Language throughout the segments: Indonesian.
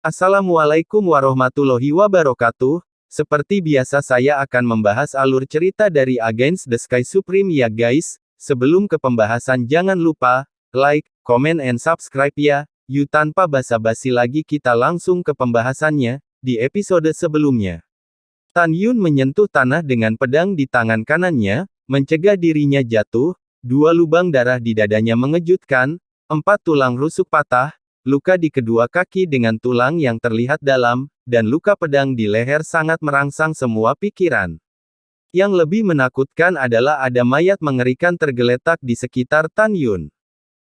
Assalamualaikum warahmatullahi wabarakatuh. Seperti biasa saya akan membahas alur cerita dari Against the Sky Supreme ya guys. Sebelum ke pembahasan jangan lupa, like, comment and subscribe ya. Yuk tanpa basa-basi lagi kita langsung ke pembahasannya, di episode sebelumnya. Tan Yun menyentuh tanah dengan pedang di tangan kanannya, mencegah dirinya jatuh, 2 lubang darah di dadanya mengejutkan, 4 tulang rusuk patah, luka di kedua kaki dengan tulang yang terlihat dalam, dan luka pedang di leher sangat merangsang semua pikiran. Yang lebih menakutkan adalah ada mayat mengerikan tergeletak di sekitar Tan Yun.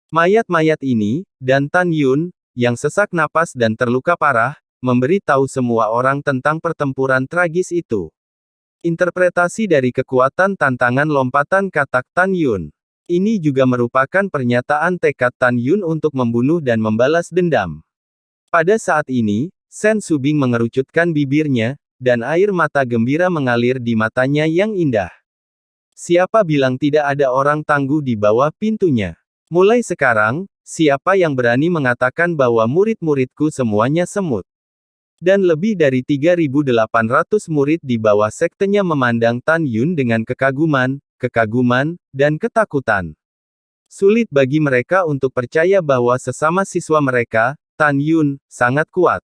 Mayat-mayat ini, dan Tan Yun, yang sesak napas dan terluka parah, memberi tahu semua orang tentang pertempuran tragis itu. Interpretasi dari kekuatan tantangan lompatan katak Tan Yun. Ini juga merupakan pernyataan tekad Tan Yun untuk membunuh dan membalas dendam. Pada saat ini, Sen Subing mengerucutkan bibirnya, dan air mata gembira mengalir di matanya yang indah. Siapa bilang tidak ada orang tangguh di bawah pintunya? Mulai sekarang, siapa yang berani mengatakan bahwa murid-muridku semuanya semut? Dan lebih dari 3.800 murid di bawah sektenya memandang Tan Yun dengan kekaguman, dan ketakutan. Sulit bagi mereka untuk percaya bahwa sesama siswa mereka, Tan Yun, sangat kuat.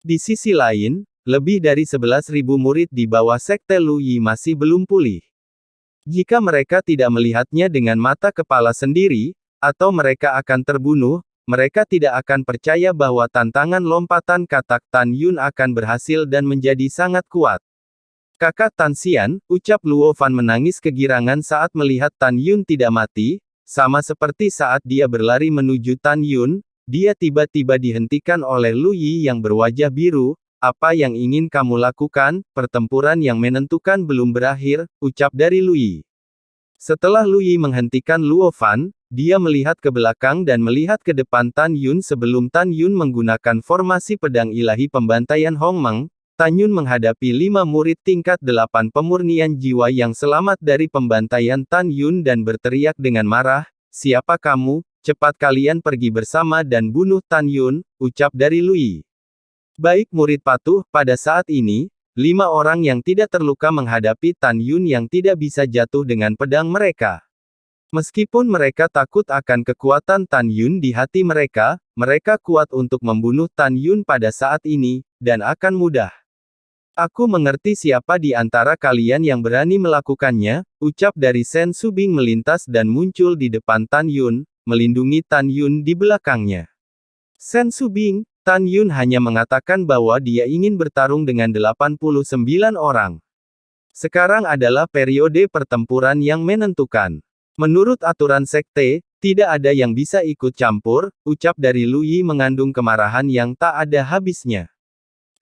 Di sisi lain, lebih dari 11.000 murid di bawah sekte Lu Yi masih belum pulih. Jika mereka tidak melihatnya dengan mata kepala sendiri, atau mereka akan terbunuh, mereka tidak akan percaya bahwa tantangan lompatan katak Tan Yun akan berhasil dan menjadi sangat kuat. Kakak Tan Xian, ucap Luo Fan menangis kegirangan saat melihat Tan Yun tidak mati, sama seperti saat dia berlari menuju Tan Yun, dia tiba-tiba dihentikan oleh Lu Yi yang berwajah biru. Apa yang ingin kamu lakukan? Pertempuran yang menentukan belum berakhir, ucap dari Lu Yi. Setelah Lu Yi menghentikan Luo Fan, dia melihat ke belakang dan melihat ke depan Tan Yun sebelum Tan Yun menggunakan formasi pedang ilahi pembantaian Hong Meng. Tan Yun menghadapi 5 murid tingkat 8 pemurnian jiwa yang selamat dari pembantaian Tan Yun dan berteriak dengan marah, "Siapa kamu? Cepat kalian pergi bersama dan bunuh Tan Yun," ucap dari Lu Yi. Baik murid patuh, pada saat ini, 5 orang yang tidak terluka menghadapi Tan Yun yang tidak bisa jatuh dengan pedang mereka. Meskipun mereka takut akan kekuatan Tan Yun di hati mereka, mereka kuat untuk membunuh Tan Yun pada saat ini, dan akan mudah. Aku mengerti siapa di antara kalian yang berani melakukannya, ucap dari Sen Subing melintas dan muncul di depan Tan Yun, melindungi Tan Yun di belakangnya. Sen Subing, Tan Yun hanya mengatakan bahwa dia ingin bertarung dengan 89 orang. Sekarang adalah periode pertempuran yang menentukan. Menurut aturan sekte, tidak ada yang bisa ikut campur, ucap dari Lu Yi mengandung kemarahan yang tak ada habisnya.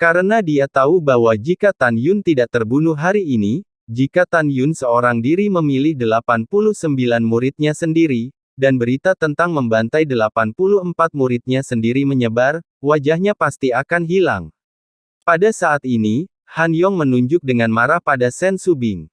Karena dia tahu bahwa jika Tan Yun tidak terbunuh hari ini, jika Tan Yun seorang diri memilih 89 muridnya sendiri, dan berita tentang membantai 84 muridnya sendiri menyebar, wajahnya pasti akan hilang. Pada saat ini, Han Yong menunjuk dengan marah pada Sen Subing.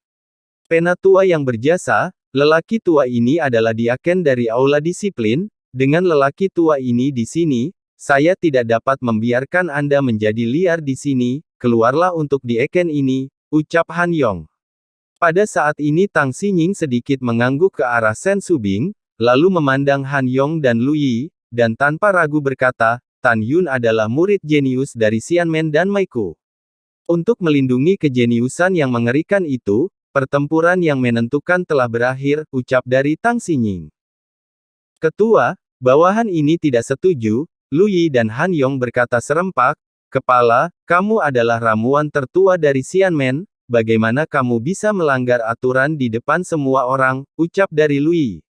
Penatua yang berjasa, lelaki tua ini adalah diaken dari Aula Disiplin, dengan lelaki tua ini di sini, saya tidak dapat membiarkan Anda menjadi liar di sini, keluarlah untuk diaken ini, ucap Han Yong. Pada saat ini Tang Xinying sedikit mengangguk ke arah Sen Subing, lalu memandang Han Yong dan Lu Yi, dan tanpa ragu berkata, Tan Yun adalah murid jenius dari Xianmen dan Maiku. Untuk melindungi kejeniusan yang mengerikan itu, pertempuran yang menentukan telah berakhir, ucap dari Tang Xinying. Ketua, bawahan ini tidak setuju. Lu Yi dan Han Yong berkata serempak, "Kepala, kamu adalah ramuan tertua dari Xianmen, bagaimana kamu bisa melanggar aturan di depan semua orang," ucap dari Lu Yi.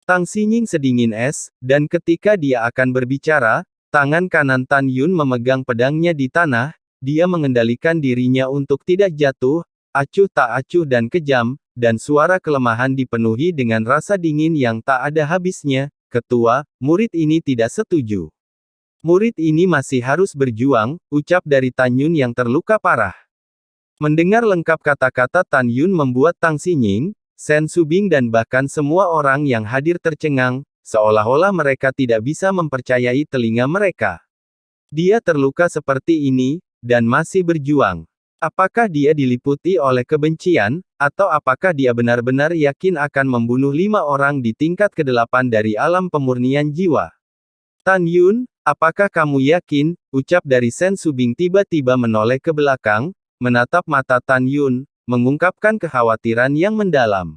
Tang Xinying sedingin es, dan ketika dia akan berbicara, tangan kanan Tan Yun memegang pedangnya di tanah, dia mengendalikan dirinya untuk tidak jatuh, acuh tak acuh dan kejam, dan suara kelemahan dipenuhi dengan rasa dingin yang tak ada habisnya. "Ketua, murid ini tidak setuju. Murid ini masih harus berjuang," ucap dari Tan Yun yang terluka parah. Mendengar lengkap kata-kata Tan Yun membuat Tang Xinying, Sen Subing dan bahkan semua orang yang hadir tercengang, seolah-olah mereka tidak bisa mempercayai telinga mereka. Dia terluka seperti ini, dan masih berjuang. Apakah dia diliputi oleh kebencian, atau apakah dia benar-benar yakin akan membunuh 5 orang di tingkat ke-8 dari alam pemurnian jiwa? Tan Yun, apakah kamu yakin? Ucap dari Sen Subing tiba-tiba menoleh ke belakang, menatap mata Tan Yun, mengungkapkan kekhawatiran yang mendalam.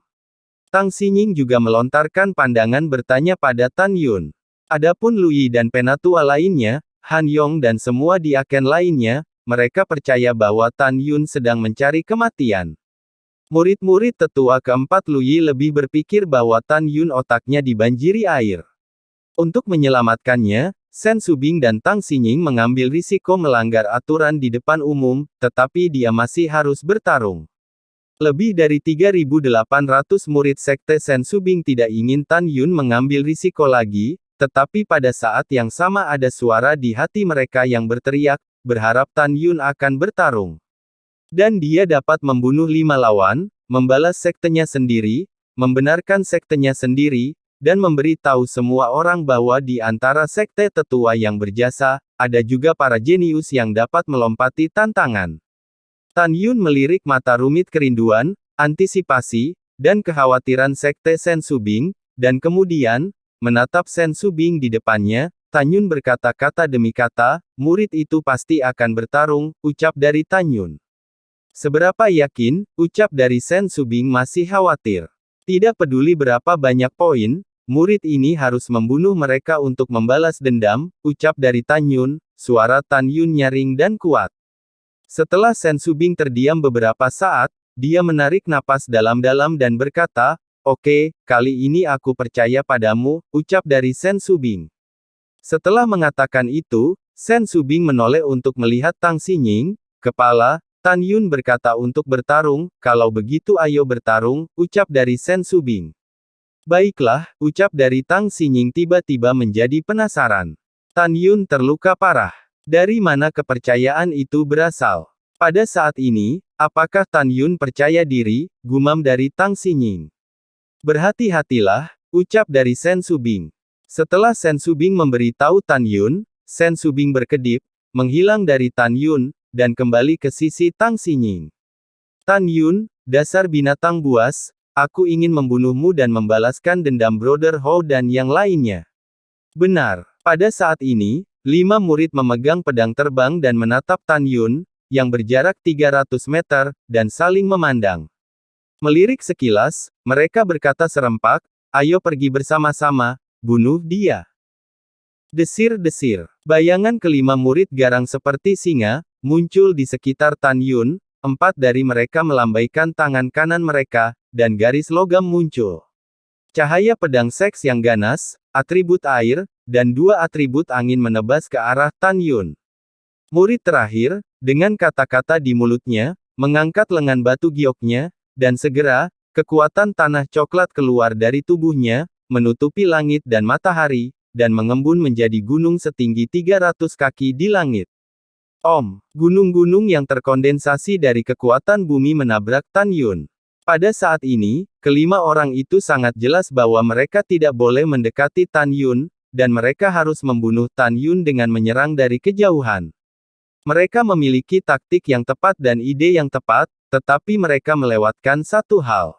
Tang Xinying juga melontarkan pandangan bertanya pada Tan Yun. Adapun Lu Yi dan penatua lainnya, Han Yong dan semua diaken lainnya, mereka percaya bahwa Tan Yun sedang mencari kematian. Murid-murid tetua keempat Lu Yi lebih berpikir bahwa Tan Yun otaknya dibanjiri air. Untuk menyelamatkannya, Sen Subing dan Tang Xinying mengambil risiko melanggar aturan di depan umum, tetapi dia masih harus bertarung. Lebih dari 3.800 murid sekte Sen Subing tidak ingin Tan Yun mengambil risiko lagi, tetapi pada saat yang sama ada suara di hati mereka yang berteriak, berharap Tan Yun akan bertarung. Dan dia dapat membunuh 5 lawan, membalas sektenya sendiri, membenarkan sektenya sendiri, dan memberi tahu semua orang bahwa di antara sekte tetua yang berjasa, ada juga para jenius yang dapat melompati tantangan. Tan Yun melirik mata rumit kerinduan, antisipasi, dan kekhawatiran sekte Sen Subing, dan kemudian, menatap Sen Subing di depannya, Tan Yun berkata-kata demi kata, murid itu pasti akan bertarung, ucap dari Tan Yun. Seberapa yakin, ucap dari Sen Subing masih khawatir. Tidak peduli berapa banyak poin, murid ini harus membunuh mereka untuk membalas dendam, ucap dari Tan Yun, suara Tan Yun nyaring dan kuat. Setelah Sen Subing terdiam beberapa saat, dia menarik napas dalam-dalam dan berkata, "Oke, kali ini aku percaya padamu," ucap dari Sen Subing. Setelah mengatakan itu, Sen Subing menoleh untuk melihat Tang Xinying, kepala. Tan Yun berkata untuk bertarung, "Kalau begitu ayo bertarung," ucap dari Sen Subing. "Baiklah," ucap dari Tang Xinying tiba-tiba menjadi penasaran. Tan Yun terluka parah. Dari mana kepercayaan itu berasal? Pada saat ini, apakah Tan Yun percaya diri, gumam dari Tang Xinying. "Berhati-hatilah," ucap dari Sen Subing. Setelah Sen Subing memberitahu Tan Yun, Sen Subing berkedip, menghilang dari Tan Yun, dan kembali ke sisi Tang Xinying. "Tan Yun, dasar binatang buas, aku ingin membunuhmu dan membalaskan dendam Brother Hou dan yang lainnya." Benar. Pada saat ini, 5 murid memegang pedang terbang dan menatap Tan Yun, yang berjarak 300 meter, dan saling memandang. Melirik sekilas, mereka berkata serempak, "Ayo pergi bersama-sama, bunuh dia." Desir-desir. Bayangan kelima murid garang seperti singa, muncul di sekitar Tan Yun, 4 dari mereka melambaikan tangan kanan mereka, dan garis logam muncul. Cahaya pedang seks yang ganas, atribut air, dan 2 atribut angin menebas ke arah Tan Yun. Murid terakhir, dengan kata-kata di mulutnya, mengangkat lengan batu gioknya, dan segera, kekuatan tanah coklat keluar dari tubuhnya, menutupi langit dan matahari, dan mengembun menjadi gunung setinggi 300 kaki di langit. Om, gunung-gunung yang terkondensasi dari kekuatan bumi menabrak Tan Yun. Pada saat ini, kelima orang itu sangat jelas bahwa mereka tidak boleh mendekati Tan Yun, dan mereka harus membunuh Tan Yun dengan menyerang dari kejauhan. Mereka memiliki taktik yang tepat dan ide yang tepat, tetapi mereka melewatkan satu hal.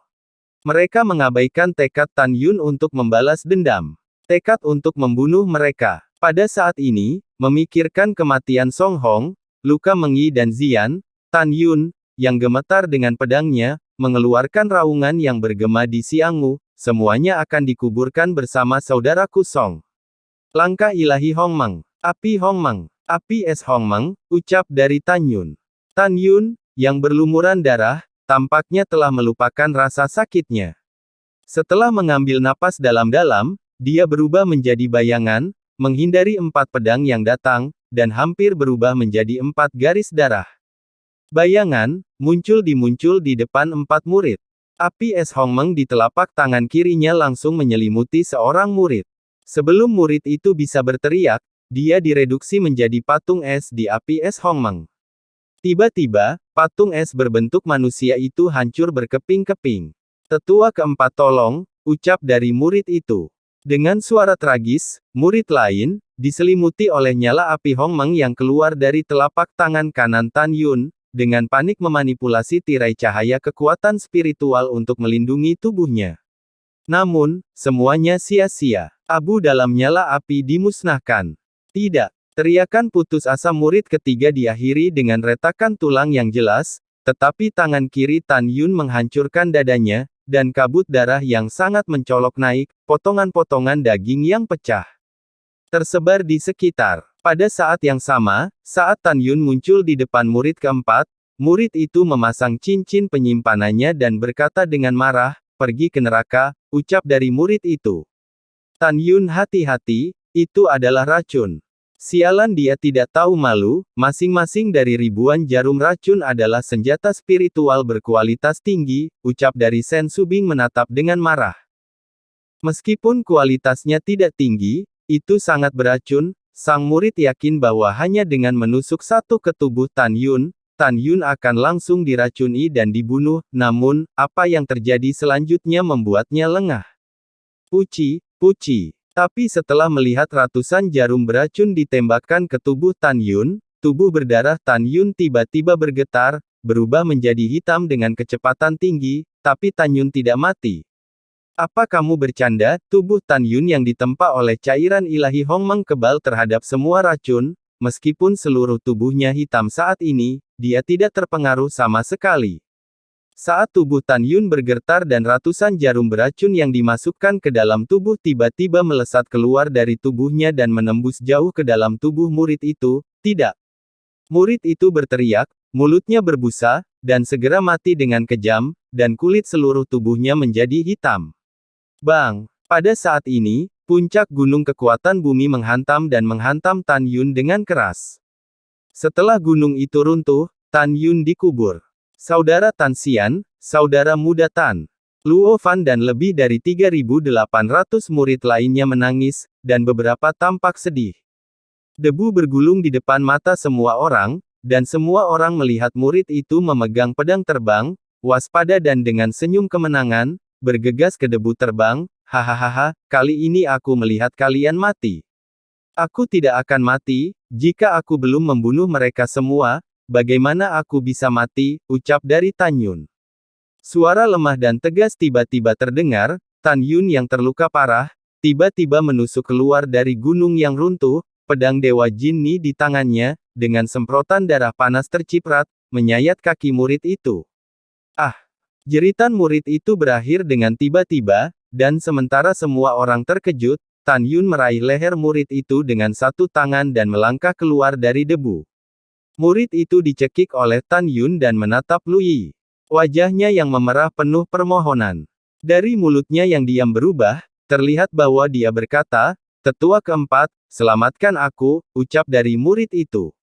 Mereka mengabaikan tekad Tan Yun untuk membalas dendam. Tekad untuk membunuh mereka. Pada saat ini, memikirkan kematian Song Hong, luka Meng Yi dan Zian, Tan Yun, yang gemetar dengan pedangnya, mengeluarkan raungan yang bergema di Xianghu, semuanya akan dikuburkan bersama saudaraku Song. Langkah ilahi Hongmeng. Api Hongmeng. Api es Hongmeng, ucap dari Tan Yun. Tan Yun, yang berlumuran darah, tampaknya telah melupakan rasa sakitnya. Setelah mengambil napas dalam-dalam, dia berubah menjadi bayangan, menghindari 4 pedang yang datang, dan hampir berubah menjadi 4 garis darah. Bayangan, muncul di depan 4 murid. Api es Hongmeng di telapak tangan kirinya langsung menyelimuti seorang murid. Sebelum murid itu bisa berteriak, dia direduksi menjadi patung es di api es Hongmeng. Tiba-tiba, patung es berbentuk manusia itu hancur berkeping-keping. "Tetua keempat tolong," ucap dari murid itu. Dengan suara tragis, murid lain, diselimuti oleh nyala api Hongmeng yang keluar dari telapak tangan kanan Tan Yun, dengan panik memanipulasi tirai cahaya kekuatan spiritual untuk melindungi tubuhnya. Namun, semuanya sia-sia. Abu dalam nyala api dimusnahkan. Tidak. Teriakan putus asa murid ketiga diakhiri dengan retakan tulang yang jelas, tetapi tangan kiri Tan Yun menghancurkan dadanya, dan kabut darah yang sangat mencolok naik, potongan-potongan daging yang pecah tersebar di sekitar. Pada saat yang sama, saat Tan Yun muncul di depan murid keempat, murid itu memasang cincin penyimpanannya dan berkata dengan marah, "Pergi ke neraka," ucap dari murid itu. Tan Yun hati-hati, itu adalah racun. Sialan dia tidak tahu malu, masing-masing dari ribuan jarum racun adalah senjata spiritual berkualitas tinggi, ucap dari Sen Subing menatap dengan marah. Meskipun kualitasnya tidak tinggi, itu sangat beracun, sang murid yakin bahwa hanya dengan menusuk satu ke tubuh Tan Yun akan langsung diracuni dan dibunuh, namun, apa yang terjadi selanjutnya membuatnya lengah. Puci. Tapi setelah melihat ratusan jarum beracun ditembakkan ke tubuh Tan Yun, tubuh berdarah Tan Yun tiba-tiba bergetar, berubah menjadi hitam dengan kecepatan tinggi, tapi Tan Yun tidak mati. Apa kamu bercanda? Tubuh Tan Yun yang ditempa oleh cairan ilahi Hongmeng kebal terhadap semua racun, meskipun seluruh tubuhnya hitam saat ini, dia tidak terpengaruh sama sekali. Saat tubuh Tan Yun bergetar dan ratusan jarum beracun yang dimasukkan ke dalam tubuh tiba-tiba melesat keluar dari tubuhnya dan menembus jauh ke dalam tubuh murid itu, tidak. Murid itu berteriak, mulutnya berbusa, dan segera mati dengan kejam, dan kulit seluruh tubuhnya menjadi hitam. Bang! Pada saat ini, puncak gunung kekuatan bumi menghantam Tan Yun dengan keras. Setelah gunung itu runtuh, Tan Yun dikubur. Saudara Tan Xian, saudara muda Tan Luo Fan dan lebih dari 3.800 murid lainnya menangis, dan beberapa tampak sedih. Debu bergulung di depan mata semua orang, dan semua orang melihat murid itu memegang pedang terbang, waspada dan dengan senyum kemenangan, bergegas ke debu terbang, hahaha, kali ini aku melihat kalian mati. Aku tidak akan mati, jika aku belum membunuh mereka semua. Bagaimana aku bisa mati, ucap dari Tan Yun. Suara lemah dan tegas tiba-tiba terdengar, Tan Yun yang terluka parah, tiba-tiba menusuk keluar dari gunung yang runtuh, pedang Dewa Jinni di tangannya, dengan semprotan darah panas terciprat, menyayat kaki murid itu. Ah! Jeritan murid itu berakhir dengan tiba-tiba, dan sementara semua orang terkejut, Tan Yun meraih leher murid itu dengan satu tangan dan melangkah keluar dari debu. Murid itu dicekik oleh Tan Yun dan menatap Lu Yi. Wajahnya yang memerah penuh permohonan. Dari mulutnya yang diam berubah, terlihat bahwa dia berkata, "Tetua keempat, selamatkan aku," ucap dari murid itu.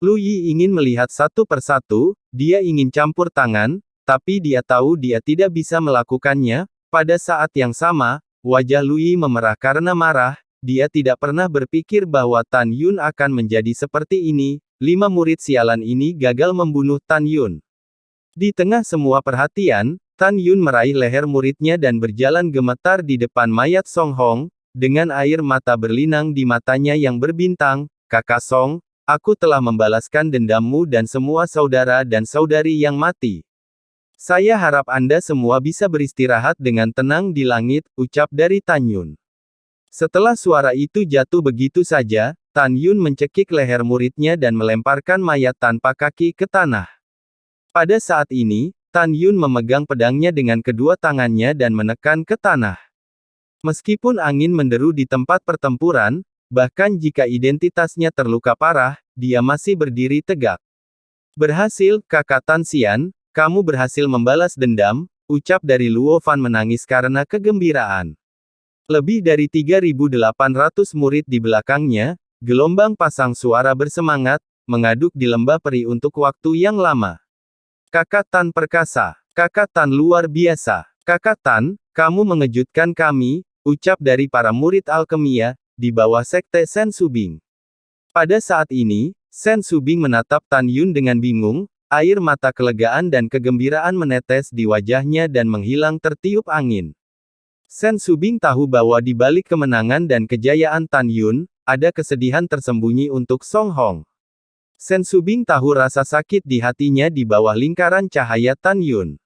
Lu Yi ingin melihat satu persatu, dia ingin campur tangan, tapi dia tahu dia tidak bisa melakukannya. Pada saat yang sama, wajah Lu Yi memerah karena marah, dia tidak pernah berpikir bahwa Tan Yun akan menjadi seperti ini. 5 murid sialan ini gagal membunuh Tan Yun. Di tengah semua perhatian, Tan Yun meraih leher muridnya dan berjalan gemetar di depan mayat Song Hong, dengan air mata berlinang di matanya yang berbintang, "Kakak Song, aku telah membalaskan dendammu dan semua saudara dan saudari yang mati. Saya harap Anda semua bisa beristirahat dengan tenang di langit," ucap dari Tan Yun. Setelah suara itu jatuh begitu saja, Tan Yun mencekik leher muridnya dan melemparkan mayat tanpa kaki ke tanah. Pada saat ini, Tan Yun memegang pedangnya dengan kedua tangannya dan menekan ke tanah. Meskipun angin menderu di tempat pertempuran, bahkan jika identitasnya terluka parah, dia masih berdiri tegak. "Berhasil, Kakak Tan Xian, kamu berhasil membalas dendam," ucap dari Luo Fan menangis karena kegembiraan. Lebih dari 3.800 murid di belakangnya, gelombang pasang suara bersemangat, mengaduk di lembah peri untuk waktu yang lama. "Kakak Tan perkasa, Kakak Tan luar biasa, Kakak Tan, kamu mengejutkan kami," ucap dari para murid alkemia, di bawah sekte Sen Subing. Pada saat ini, Sen Subing menatap Tan Yun dengan bingung, air mata kelegaan dan kegembiraan menetes di wajahnya dan menghilang tertiup angin. Sen Subing tahu bahwa di balik kemenangan dan kejayaan Tan Yun, ada kesedihan tersembunyi untuk Song Hong. Sen Subing tahu rasa sakit di hatinya di bawah lingkaran cahaya Tan Yun.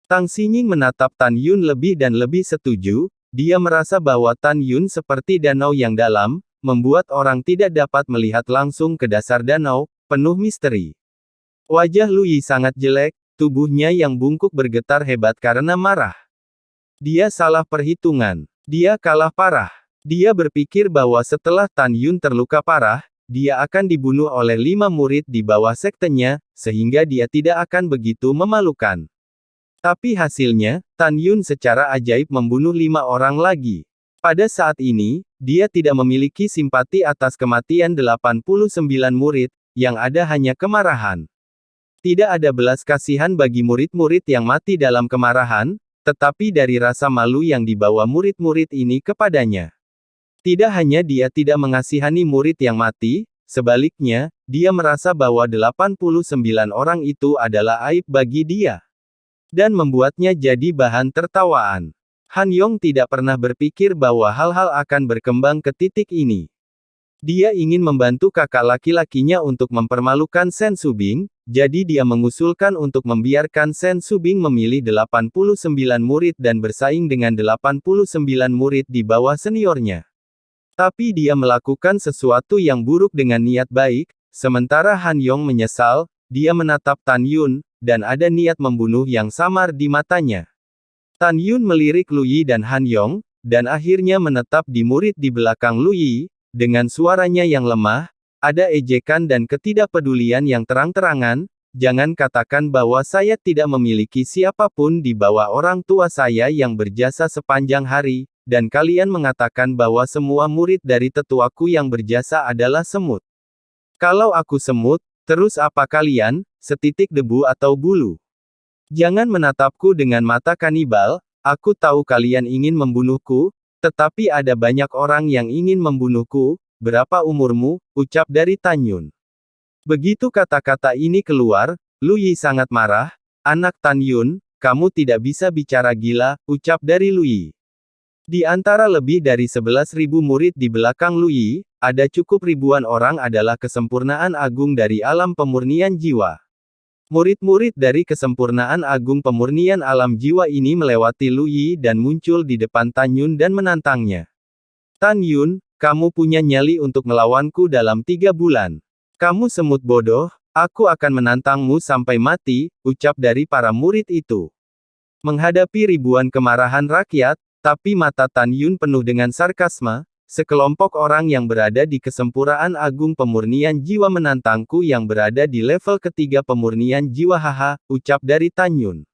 Tang Xinying menatap Tan Yun lebih dan lebih setuju, dia merasa bahwa Tan Yun seperti danau yang dalam, membuat orang tidak dapat melihat langsung ke dasar danau, penuh misteri. Wajah Lu Yi sangat jelek, tubuhnya yang bungkuk bergetar hebat karena marah. Dia salah perhitungan. Dia kalah parah. Dia berpikir bahwa setelah Tan Yun terluka parah, dia akan dibunuh oleh 5 murid di bawah sektenya, sehingga dia tidak akan begitu memalukan. Tapi hasilnya, Tan Yun secara ajaib membunuh 5 orang lagi. Pada saat ini, dia tidak memiliki simpati atas kematian 89 murid, yang ada hanya kemarahan. Tidak ada belas kasihan bagi murid-murid yang mati dalam kemarahan, tetapi dari rasa malu yang dibawa murid-murid ini kepadanya. Tidak hanya dia tidak mengasihani murid yang mati, sebaliknya, dia merasa bahwa 89 orang itu adalah aib bagi dia. Dan membuatnya jadi bahan tertawaan. Han Yong tidak pernah berpikir bahwa hal-hal akan berkembang ke titik ini. Dia ingin membantu kakak laki-lakinya untuk mempermalukan Sen Subing, jadi dia mengusulkan untuk membiarkan Sen Subing memilih 89 murid dan bersaing dengan 89 murid di bawah seniornya. Tapi dia melakukan sesuatu yang buruk dengan niat baik, sementara Han Yong menyesal, dia menatap Tan Yun, dan ada niat membunuh yang samar di matanya. Tan Yun melirik Lu Yi dan Han Yong, dan akhirnya menetap di murid di belakang Lu Yi, dengan suaranya yang lemah, ada ejekan dan ketidakpedulian yang terang-terangan, jangan katakan bahwa saya tidak memiliki siapapun di bawah orang tua saya yang berjasa sepanjang hari, dan kalian mengatakan bahwa semua murid dari tetuaku yang berjasa adalah semut. Kalau aku semut, terus apa kalian, setitik debu atau bulu? Jangan menatapku dengan mata kanibal, aku tahu kalian ingin membunuhku, tetapi ada banyak orang yang ingin membunuhku. Berapa umurmu? Ucap dari Tan Yun. Begitu kata-kata ini keluar, Lu Yi sangat marah. Anak Tan Yun, kamu tidak bisa bicara gila, ucap dari Lu Yi. Di antara lebih dari 11.000 murid di belakang Lu Yi, ada cukup ribuan orang adalah kesempurnaan agung dari alam pemurnian jiwa. Murid-murid dari kesempurnaan agung pemurnian alam jiwa ini melewati Lu Yi dan muncul di depan Tan Yun dan menantangnya. Tan Yun, kamu punya nyali untuk melawanku dalam 3 bulan. Kamu semut bodoh, aku akan menantangmu sampai mati, ucap dari para murid itu. Menghadapi ribuan kemarahan rakyat, tapi mata Tan Yun penuh dengan sarkasme, sekelompok orang yang berada di kesempurnaan agung pemurnian jiwa menantangku yang berada di level ketiga pemurnian jiwa haha, ucap dari Tan Yun.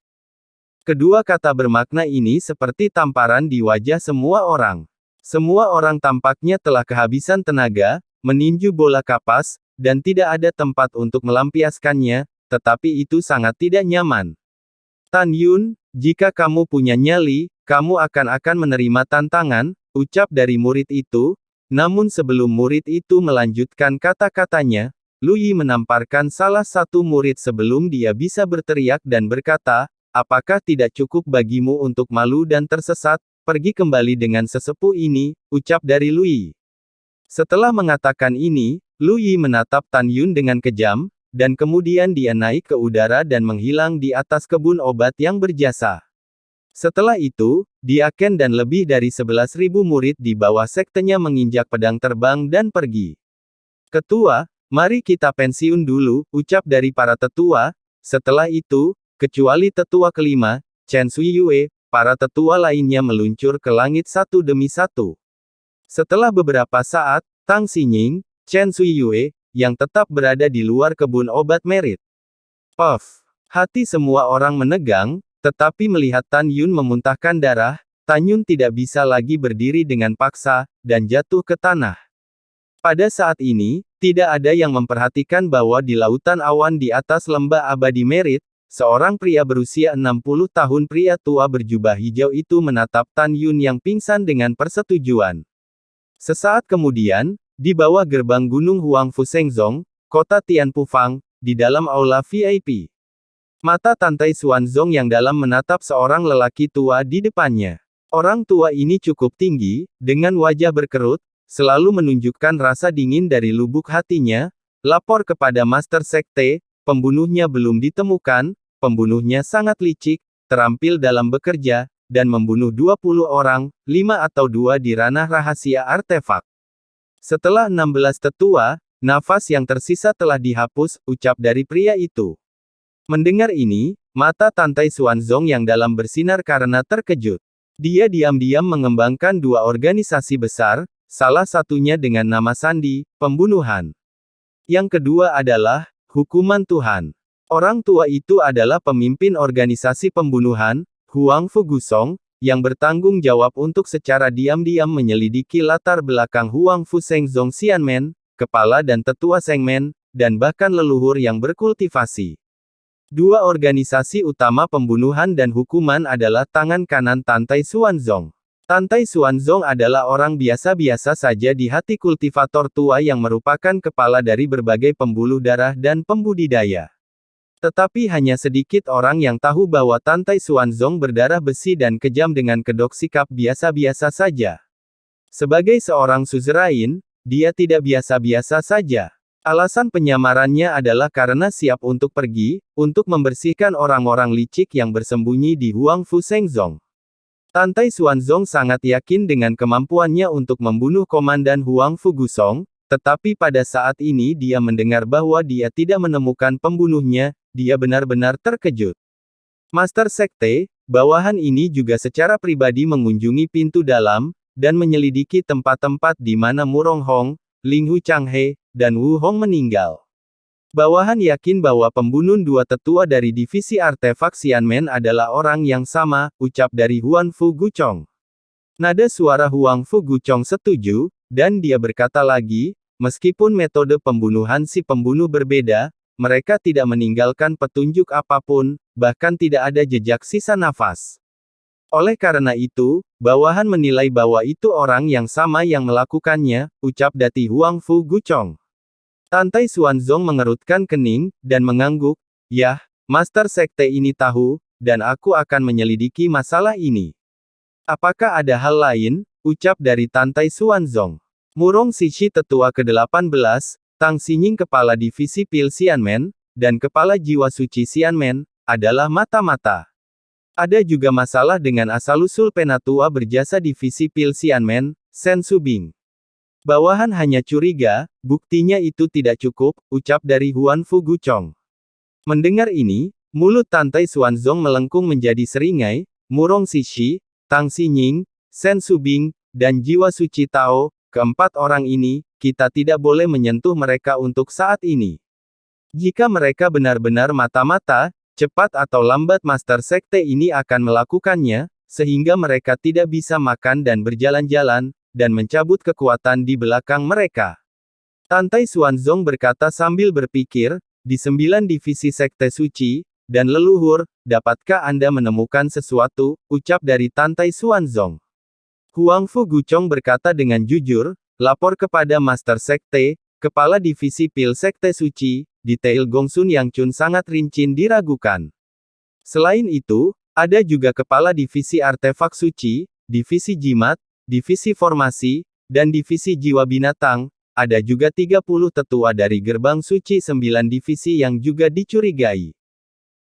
Kedua kata bermakna ini seperti tamparan di wajah semua orang. Semua orang tampaknya telah kehabisan tenaga, meninju bola kapas, dan tidak ada tempat untuk melampiaskannya, tetapi itu sangat tidak nyaman. Tan Yun, jika kamu punya nyali, kamu akan menerima tantangan, ucap dari murid itu, namun sebelum murid itu melanjutkan kata-katanya, Lu Yi menamparkan salah satu murid sebelum dia bisa berteriak dan berkata, apakah tidak cukup bagimu untuk malu dan tersesat, pergi kembali dengan sesepuh ini, ucap dari Lu Yi. Setelah mengatakan ini, Lu Yi menatap Tan Yun dengan kejam, dan kemudian dia naik ke udara dan menghilang di atas kebun obat yang berjasa. Setelah itu, dia Ken dan lebih dari 11.000 murid di bawah sektenya menginjak pedang terbang dan pergi. Ketua, mari kita pensiun dulu, ucap dari para tetua. Setelah itu, kecuali tetua kelima, Chen Shuiyue, para tetua lainnya meluncur ke langit satu demi satu. Setelah beberapa saat, Tang Xinying, Chen Shuiyue, yang tetap berada di luar kebun obat merit. Puff! Hati semua orang menegang, tetapi melihat Tan Yun memuntahkan darah, Tan Yun tidak bisa lagi berdiri dengan paksa, dan jatuh ke tanah. Pada saat ini, tidak ada yang memperhatikan bahwa di lautan awan di atas lembah abadi Merit, seorang pria berusia 60 tahun pria tua berjubah hijau itu menatap Tan Yun yang pingsan dengan persetujuan. Sesaat kemudian, di bawah gerbang Gunung Huangfu Shengzong, kota Tianpufang, di dalam aula VIP. Mata Tantai Xuanzong yang dalam menatap seorang lelaki tua di depannya. Orang tua ini cukup tinggi, dengan wajah berkerut, selalu menunjukkan rasa dingin dari lubuk hatinya, lapor kepada Master Sekte, pembunuhnya belum ditemukan, pembunuhnya sangat licik, terampil dalam bekerja, dan membunuh 20 orang, 5 atau 2 di ranah rahasia artefak. Setelah 16 tetua, nafas yang tersisa telah dihapus, ucap dari pria itu. Mendengar ini, mata Tantai Xuanzong yang dalam bersinar karena terkejut. Dia diam-diam mengembangkan 2 organisasi besar, salah satunya dengan nama sandi, pembunuhan. Yang kedua adalah, hukuman Tuhan. Orang tua itu adalah pemimpin organisasi pembunuhan, Huang Fugusong, yang bertanggung jawab untuk secara diam-diam menyelidiki latar belakang Huang Fu Shengzong Xianmen, kepala dan tetua Shengmen, dan bahkan leluhur yang berkultivasi. 2 organisasi utama pembunuhan dan hukuman adalah tangan kanan Tantai Xuanzong. Tantai Xuanzong adalah orang biasa-biasa saja di hati kultivator tua yang merupakan kepala dari berbagai pembuluh darah dan pembudidaya. Tetapi hanya sedikit orang yang tahu bahwa Tantai Xuanzong berdarah besi dan kejam dengan kedok sikap biasa-biasa saja. Sebagai seorang suzerain, dia tidak biasa-biasa saja. Alasan penyamarannya adalah karena siap untuk pergi, untuk membersihkan orang-orang licik yang bersembunyi di Huang Fu Shengzong. Tantai Xuanzong sangat yakin dengan kemampuannya untuk membunuh Komandan Huang Fugusong, tetapi pada saat ini dia mendengar bahwa dia tidak menemukan pembunuhnya, dia benar-benar terkejut. Master Sekte, bawahan ini juga secara pribadi mengunjungi pintu dalam, dan menyelidiki tempat-tempat di mana Murong Hong, Ling Hu Changhe, dan Wu Hong meninggal. Bawahan yakin bahwa pembunuh 2 tetua dari divisi artefak Xianmen adalah orang yang sama, ucap dari Huang Fu Guchong. Nada suara Huang Fu Guchong setuju, dan dia berkata lagi, meskipun metode pembunuhan si pembunuh berbeda, mereka tidak meninggalkan petunjuk apapun, bahkan tidak ada jejak sisa nafas. Oleh karena itu, bawahan menilai bahwa itu orang yang sama yang melakukannya, ucap Dati Huang Fu Guchong. Tantai Xuanzong mengerutkan kening, dan mengangguk, yah, Master Sekte ini tahu, dan aku akan menyelidiki masalah ini. Apakah ada hal lain? Ucap dari Tantai Xuanzong. Murong Sishi tetua ke-18, Tang Xinying kepala divisi Pil Xianmen, dan kepala jiwa suci Xianmen, adalah mata-mata. Ada juga masalah dengan asal-usul penatua berjasa divisi Pil Xianmen, Shen Subing. Bawahan hanya curiga, buktinya itu tidak cukup, ucap dari Huang Fu Guchong. Mendengar ini, mulut Tantai Xuanzong melengkung menjadi seringai, Murong Sishi, Tang Xinying, Shen Subing, dan jiwa suci Tao, keempat orang ini, kita tidak boleh menyentuh mereka untuk saat ini. Jika mereka benar-benar mata-mata, cepat atau lambat Master Sekte ini akan melakukannya, sehingga mereka tidak bisa makan dan berjalan-jalan, dan mencabut kekuatan di belakang mereka. Tantai Xuanzong berkata sambil berpikir, di 9 divisi Sekte Suci, dan leluhur, dapatkah Anda menemukan sesuatu, ucap dari Tantai Xuanzong. Huang Fu Guchong berkata dengan jujur, lapor kepada Master Sekte, kepala divisi Pil Sekte Suci, detail Gongsun Yang Chun sangat rincin diragukan. Selain itu, ada juga kepala divisi Artefak Suci, divisi Jimat, divisi Formasi, dan divisi Jiwa Binatang, ada juga 30 tetua dari Gerbang Suci 9 divisi yang juga dicurigai.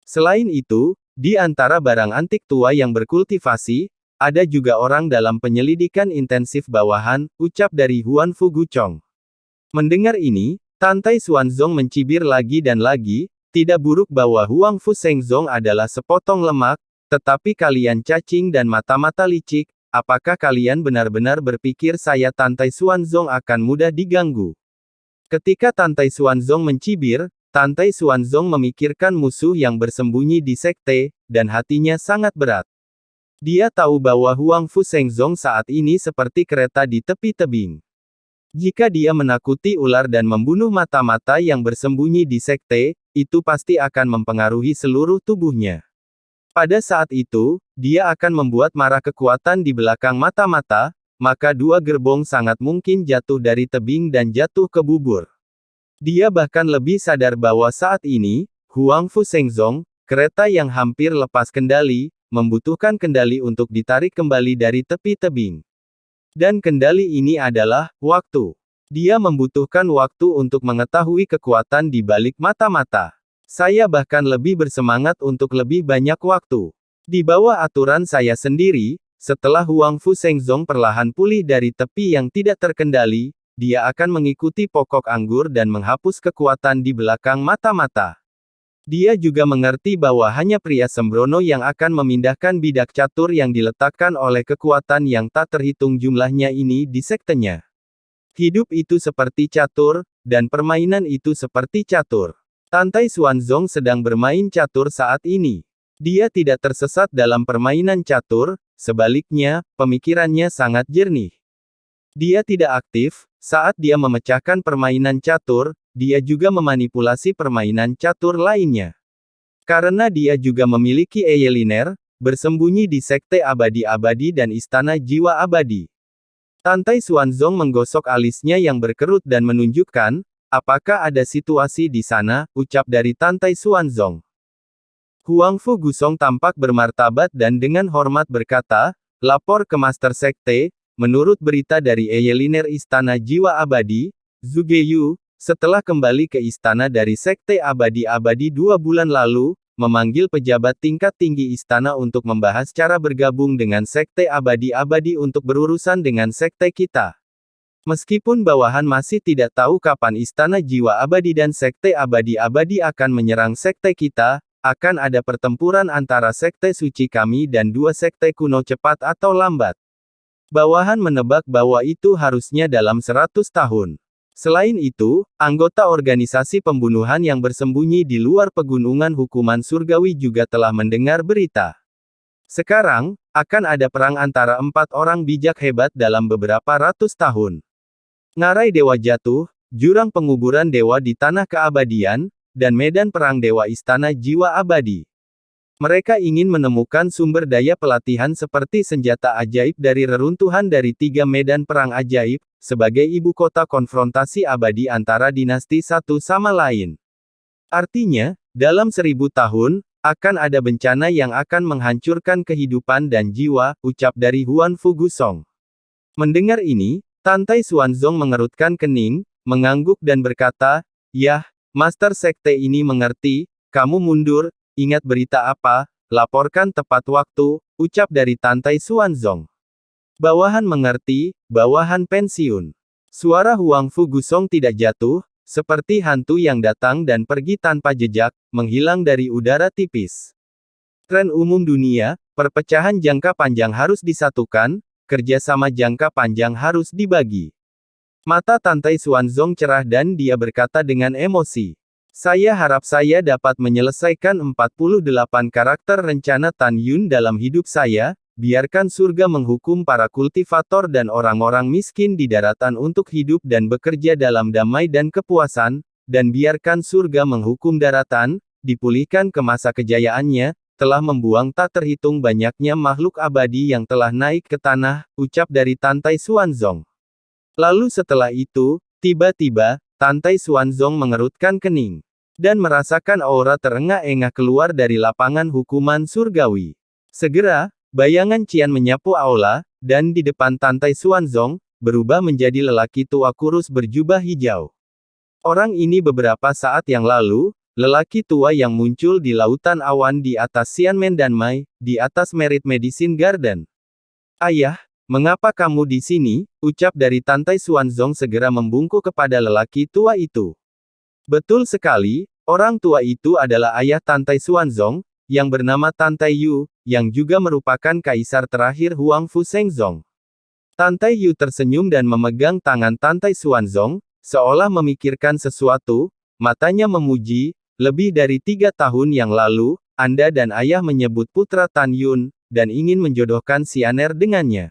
Selain itu, di antara barang antik tua yang berkultivasi, ada juga orang dalam penyelidikan intensif bawahan, ucap dari Huang Fu Guchong. Mendengar ini, Tantai Xuanzong mencibir lagi dan lagi, tidak buruk bahwa Huang Fu Shengzong adalah sepotong lemak, tetapi kalian cacing dan mata-mata licik, apakah kalian benar-benar berpikir saya Tantai Xuanzong akan mudah diganggu? Ketika Tantai Xuanzong mencibir, Tantai Xuanzong memikirkan musuh yang bersembunyi di sekte, dan hatinya sangat berat. Dia tahu bahwa Huang Fu Shengzong saat ini seperti kereta di tepi tebing. Jika dia menakuti ular dan membunuh mata-mata yang bersembunyi di sekte, itu pasti akan mempengaruhi seluruh tubuhnya. Pada saat itu, dia akan membuat marah kekuatan di belakang mata-mata, maka 2 gerbong sangat mungkin jatuh dari tebing dan jatuh ke bubur. Dia bahkan lebih sadar bahwa saat ini, Huang Fu Shengzong, kereta yang hampir lepas kendali, membutuhkan kendali untuk ditarik kembali dari tepi tebing. Dan kendali ini adalah waktu. Dia membutuhkan waktu untuk mengetahui kekuatan di balik mata-mata. Saya bahkan lebih bersemangat untuk lebih banyak waktu. Di bawah aturan saya sendiri, setelah Huang Fu Shengzong perlahan pulih dari tepi yang tidak terkendali, dia akan mengikuti pokok anggur dan menghapus kekuatan di belakang mata-mata. Dia juga mengerti bahwa hanya pria sembrono yang akan memindahkan bidak catur yang diletakkan oleh kekuatan yang tak terhitung jumlahnya ini di sektenya. Hidup itu seperti catur, dan permainan itu seperti catur. Tantai Xuanzong sedang bermain catur saat ini. Dia tidak tersesat dalam permainan catur, sebaliknya, pemikirannya sangat jernih. Dia tidak aktif, saat dia memecahkan permainan catur, dia juga memanipulasi permainan catur lainnya. Karena dia juga memiliki eyeliner, bersembunyi di Sekte Abadi-Abadi dan Istana Jiwa Abadi. Tantai Xuanzong menggosok alisnya yang berkerut dan menunjukkan, apakah ada situasi di sana, ucap dari Tantai Xuanzong. Huang Fu Gusong tampak bermartabat dan dengan hormat berkata, lapor ke Master Sekte, menurut berita dari eyeliner Istana Jiwa Abadi, Zhuge Yu, setelah kembali ke istana dari Sekte Abadi-Abadi 2 bulan lalu, memanggil pejabat tingkat tinggi istana untuk membahas cara bergabung dengan Sekte Abadi-Abadi untuk berurusan dengan sekte kita. Meskipun bawahan masih tidak tahu kapan Istana Jiwa Abadi dan Sekte Abadi-Abadi akan menyerang sekte kita, akan ada pertempuran antara sekte suci kami dan 2 sekte kuno cepat atau lambat. Bawahan menebak bahwa itu harusnya dalam 100 tahun. Selain itu, anggota organisasi pembunuhan yang bersembunyi di luar pegunungan hukuman surgawi juga telah mendengar berita. Sekarang, akan ada perang antara 4 orang bijak hebat dalam beberapa ratus tahun. Ngarai Dewa Jatuh, Jurang Penguburan Dewa di Tanah Keabadian, dan Medan Perang Dewa Istana Jiwa Abadi. Mereka ingin menemukan sumber daya pelatihan seperti senjata ajaib dari reruntuhan dari 3 medan perang ajaib, sebagai ibu kota konfrontasi abadi antara dinasti satu sama lain. Artinya, dalam 1000 tahun, akan ada bencana yang akan menghancurkan kehidupan dan jiwa, ucap dari Huan Fu Gusong. Mendengar ini, Tantai Xuanzong mengerutkan kening, mengangguk dan berkata, "Yah, Master Sekte ini mengerti, kamu mundur. Ingat berita apa, laporkan tepat waktu," ucap dari Tantai Xuanzong. Bawahan mengerti, bawahan pensiun. Suara Huang Fu Gusong tidak jatuh, seperti hantu yang datang dan pergi tanpa jejak, menghilang dari udara tipis. Tren umum dunia, perpecahan jangka panjang harus disatukan, kerjasama jangka panjang harus dibagi. Mata Tantai Xuanzong cerah dan dia berkata dengan emosi. Saya harap saya dapat menyelesaikan 48 karakter rencana Tan Yun dalam hidup saya, biarkan surga menghukum para kultivator dan orang-orang miskin di daratan untuk hidup dan bekerja dalam damai dan kepuasan, dan biarkan surga menghukum daratan, dipulihkan ke masa kejayaannya, telah membuang tak terhitung banyaknya makhluk abadi yang telah naik ke tanah, ucap dari Tantai Xuanzong. Lalu setelah itu, tiba-tiba, Tantai Xuanzong mengerutkan kening. Dan merasakan aura terengah-engah keluar dari lapangan hukuman surgawi. Segera, bayangan Qian menyapu aula, dan di depan Tantai Xuanzong, berubah menjadi lelaki tua kurus berjubah hijau. Orang ini beberapa saat yang lalu, lelaki tua yang muncul di lautan awan di atas Xianmen Danmai, di atas Merit Medicine Garden. Ayah, mengapa kamu di sini? Ucap dari Tantai Xuanzong segera membungkuk kepada lelaki tua itu. Betul sekali, orang tua itu adalah ayah Tantai Xuanzong, yang bernama Tantai Yu, yang juga merupakan kaisar terakhir Huang Fu Shengzong. Tantai Yu tersenyum dan memegang tangan Tantai Xuanzong, seolah memikirkan sesuatu, matanya memuji, lebih dari 3 tahun yang lalu, Anda dan ayah menyebut putra Tan Yun, dan ingin menjodohkan Xianer dengannya.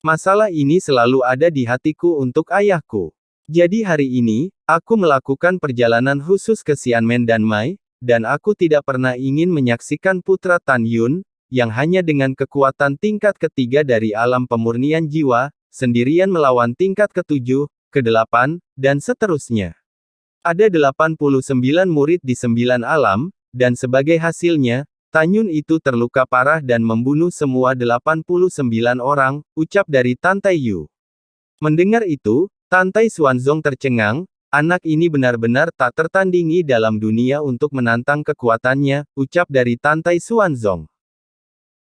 Masalah ini selalu ada di hatiku untuk ayahku. Jadi hari ini, aku melakukan perjalanan khusus ke Xianmen Danmai, dan aku tidak pernah ingin menyaksikan putra Tan Yun, yang hanya dengan kekuatan tingkat ketiga dari alam pemurnian jiwa, sendirian melawan tingkat ke-7, ke-8, dan seterusnya. Ada 89 murid di 9 alam, dan sebagai hasilnya, Tan Yun itu terluka parah dan membunuh semua 89 orang, ucap dari Tan Tayu. Mendengar itu, Tan Tai Xuanzong tercengang, anak ini benar-benar tak tertandingi dalam dunia untuk menantang kekuatannya, ucap dari Tan Tai Xuanzong.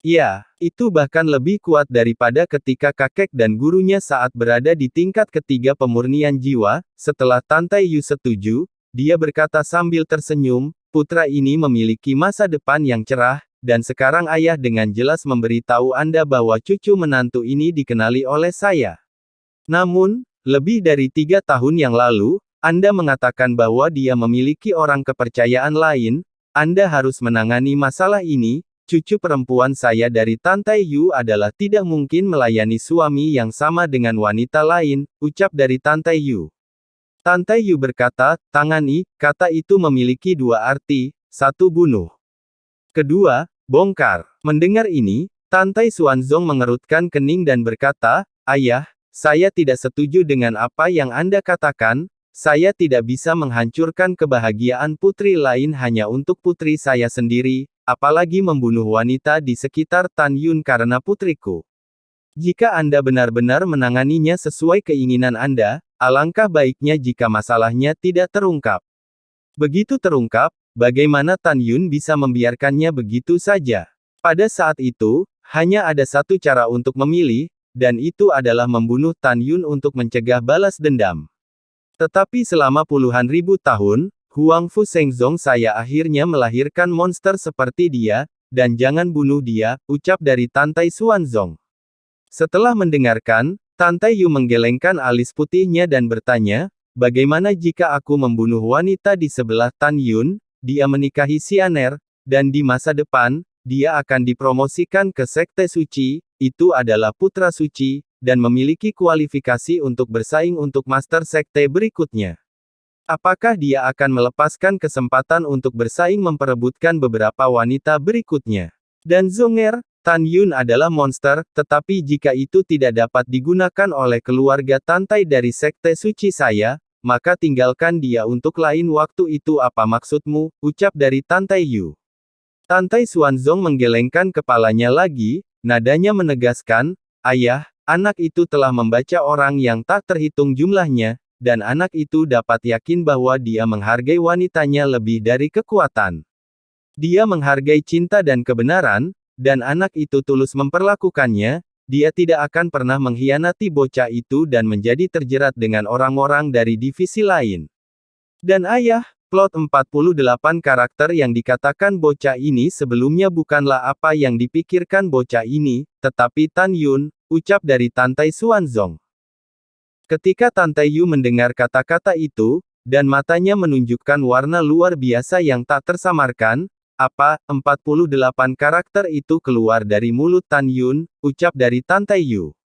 Ya, itu bahkan lebih kuat daripada ketika kakek dan gurunya saat berada di tingkat ketiga pemurnian jiwa. Setelah Tan Tayu setuju, dia berkata sambil tersenyum, putra ini memiliki masa depan yang cerah, dan sekarang ayah dengan jelas memberitahu Anda bahwa cucu menantu ini dikenali oleh saya. Namun, lebih dari 3 tahun yang lalu, Anda mengatakan bahwa dia memiliki orang kepercayaan lain. Anda harus menangani masalah ini. Cucu perempuan saya dari Tan Tayu adalah tidak mungkin melayani suami yang sama dengan wanita lain, ucap dari Tan Tayu. Tan Tayu berkata, tangani, kata itu memiliki 2 arti, 1 bunuh. Kedua, bongkar. Mendengar ini, Tan Tai Xuanzong mengerutkan kening dan berkata, ayah, saya tidak setuju dengan apa yang Anda katakan, saya tidak bisa menghancurkan kebahagiaan putri lain hanya untuk putri saya sendiri, apalagi membunuh wanita di sekitar Tan Yun karena putriku. Jika Anda benar-benar menanganinya sesuai keinginan Anda, alangkah baiknya jika masalahnya tidak terungkap. Begitu terungkap, bagaimana Tan Yun bisa membiarkannya begitu saja? Pada saat itu, hanya ada satu cara untuk memilih, dan itu adalah membunuh Tan Yun untuk mencegah balas dendam. Tetapi selama puluhan ribu tahun, Huang Fu Shengzong saya akhirnya melahirkan monster seperti dia, dan jangan bunuh dia, ucap dari Tan Tai Xuanzong. Setelah mendengarkan, Tan Tayu menggelengkan alis putihnya dan bertanya, bagaimana jika aku membunuh wanita di sebelah Tan Yun, dia menikahi Xianer, dan di masa depan, dia akan dipromosikan ke Sekte Suci, itu adalah putra suci, dan memiliki kualifikasi untuk bersaing untuk Master Sekte berikutnya. Apakah dia akan melepaskan kesempatan untuk bersaing memperebutkan beberapa wanita berikutnya? Dan Zonger, Tan Yun adalah monster, tetapi jika itu tidak dapat digunakan oleh keluarga Tan Tai dari Sekte Suci saya, maka tinggalkan dia untuk lain waktu. Itu apa maksudmu, ucap dari Tan Tayu. Tan Tai Xuanzong menggelengkan kepalanya lagi, nadanya menegaskan, ayah, anak itu telah membaca orang yang tak terhitung jumlahnya, dan anak itu dapat yakin bahwa dia menghargai wanitanya lebih dari kekuatan. Dia menghargai cinta dan kebenaran, dan anak itu tulus memperlakukannya, dia tidak akan pernah mengkhianati bocah itu dan menjadi terjerat dengan orang-orang dari divisi lain. Dan ayah, plot 48 karakter yang dikatakan bocah ini sebelumnya bukanlah apa yang dipikirkan bocah ini, tetapi Tan Yun, ucap dari Tan Tai Xuanzong. Ketika Tan Tayu mendengar kata-kata itu, dan matanya menunjukkan warna luar biasa yang tak tersamarkan, apa, 48 karakter itu keluar dari mulut Tan Yun, ucap dari Tan Tayu.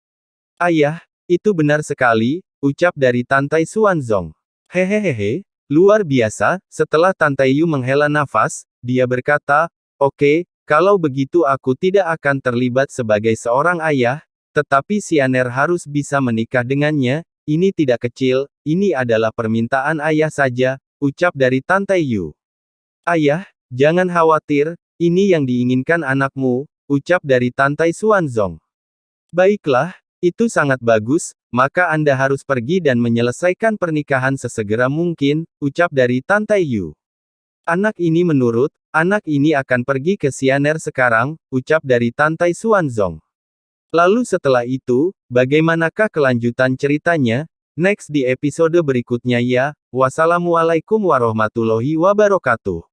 Ayah, itu benar sekali, ucap dari Tan Tai Xuanzong. Hehehehe, luar biasa. Setelah Tan Tayu menghela nafas, dia berkata, oke, kalau begitu aku tidak akan terlibat sebagai seorang ayah, tetapi Xianer harus bisa menikah dengannya, ini tidak kecil, ini adalah permintaan ayah saja, ucap dari Tan Tayu. Ayah, jangan khawatir, ini yang diinginkan anakmu, ucap dari Tan Tai Xuanzong. Baiklah, itu sangat bagus, maka Anda harus pergi dan menyelesaikan pernikahan sesegera mungkin, ucap dari Tan Tayu. Anak ini menurut, anak ini akan pergi ke Xianer sekarang, ucap dari Tan Tai Xuanzong. Lalu setelah itu, bagaimanakah kelanjutan ceritanya? Next di episode berikutnya ya, wassalamualaikum warahmatullahi wabarakatuh.